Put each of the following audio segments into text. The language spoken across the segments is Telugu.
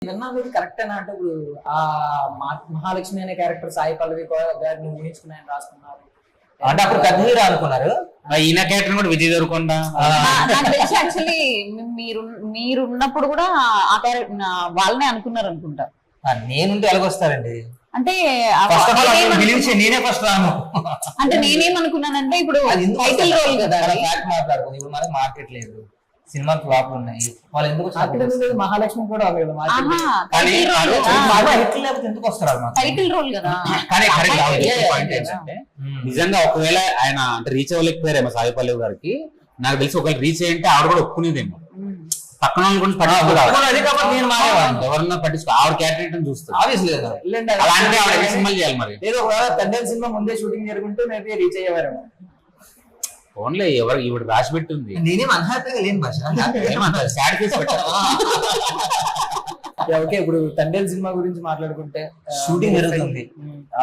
విన్నాను ఇది కరెక్టేనా అంటే ఇప్పుడు ఆ మహాలక్ష్మి అనే క్యారెక్టర్ సాయి పల్లవి గారిని ఊహించుకుని ఆయన రాసుకున్నారు అంటే అప్పుడు పెద్ద హీరో అనుకున్నారు. ఈయన క్యారెక్టర్ కూడా విజయ్ దేవరకొండ. నాకు తెలిసి యాక్చువల్లీ మీరున్నప్పుడు కూడా ఆ క్యారెక్టర్ వాళ్ళనే అనుకున్నారు అనుకుంటా. నేనుంటే ఎలాగొస్తారండి అంటే నేనే ఫస్ట్ రాను. అంటే నేనేమనుకున్నానంటే ఇప్పుడు టైటిల్ రోల్ కదా మాట్లాడుకుంది. ఇప్పుడు మనకి మార్కెట్ లేదు, సినిమా ఫ్లాప్ ఉన్నాయి, వాళ్ళు ఎందుకు మహాలక్ష్మి కూడా ఎందుకు వస్తారు టైటిల్ రోల్ కదా. కానీ పాయింట్ ఏంటంటే నిజంగా ఒకవేళ ఆయన అంటే రీచ్ అవ్వలేకపోయారేమో సాయి పల్లవి గారికి. నాకు తెలిసి ఒకవేళ రీచ్ అయ్యంటే ఆవిడ కూడా ఒప్పుకునేదేమో. పక్కన వాళ్ళు కూడా పట్టించుకోవాలి, ఎవరన్నా పట్టించుకో ఆవిడ క్యారెక్టర్ చూస్తారు. అలాంటి ఆవిడ సినిమాలు చేయాలి. మరి ఏదో తండ్రి సినిమా ముందే షూటింగ్ జరుగుంటే మేబీ రీచ్ అయ్యేవారేమో. ఓన్లీ ఎవరు ఈవిడ రాసి పెట్టుంది. నేనేం అన్హ్యాపీగా లేని భాష ఓకే, ఇప్పుడు తండ్రి సినిమా గురించి మాట్లాడుకుంటే షూటింగ్ జరుగుతుంది.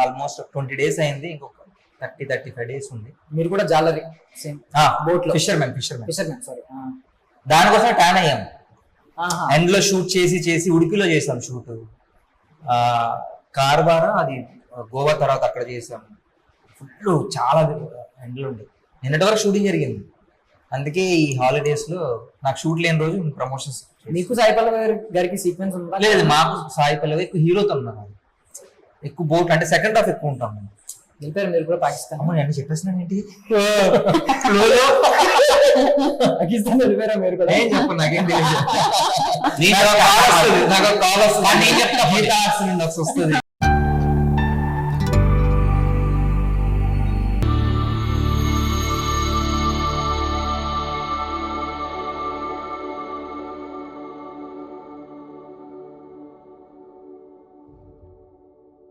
ఆల్మోస్ట్ 20 days అయింది. ఇంకొక 30-35 days ఉంది. మీరు కూడా జాలరీ బోట్ లో ఫిషర్మెన్ సారీ దానికోసం ట్యాన్ అయ్యాం. ఎండ్ లో షూట్ చేసి ఉడిపిలో చేసాం షూట్. కార్బారా అది గోవా తర్వాత అక్కడ చేసాం. ఫుల్ చాలా ఎండ్లో ఉండే. నిన్నటి వరకు షూటింగ్ జరిగింది. అందుకే ఈ హాలిడేస్ లో నాకు షూట్ లేని రోజు ప్రమోషన్స్. మీకు సాయి పల్లవి గారికి సీక్వెన్స్ ఉందా? లేదు, మాకు సాయి పల్లవి ఎక్కువ హీరోతో ఉన్నాను. ఎక్కువ బోట్ అంటే సెకండ్ హాఫ్ ఎక్కువ ఉంటాం. వెళ్ళిపోయారు మీరు కూడా పాకిస్తాన్? అన్నీ చెప్పేస్తున్నాను ఏంటి పాకిస్తాన్ వెళ్ళిపోయారా మీరు కూడా? ఏం చెప్పు, నాకేం తెలియదు. నాకు కాల్ వస్తుంది.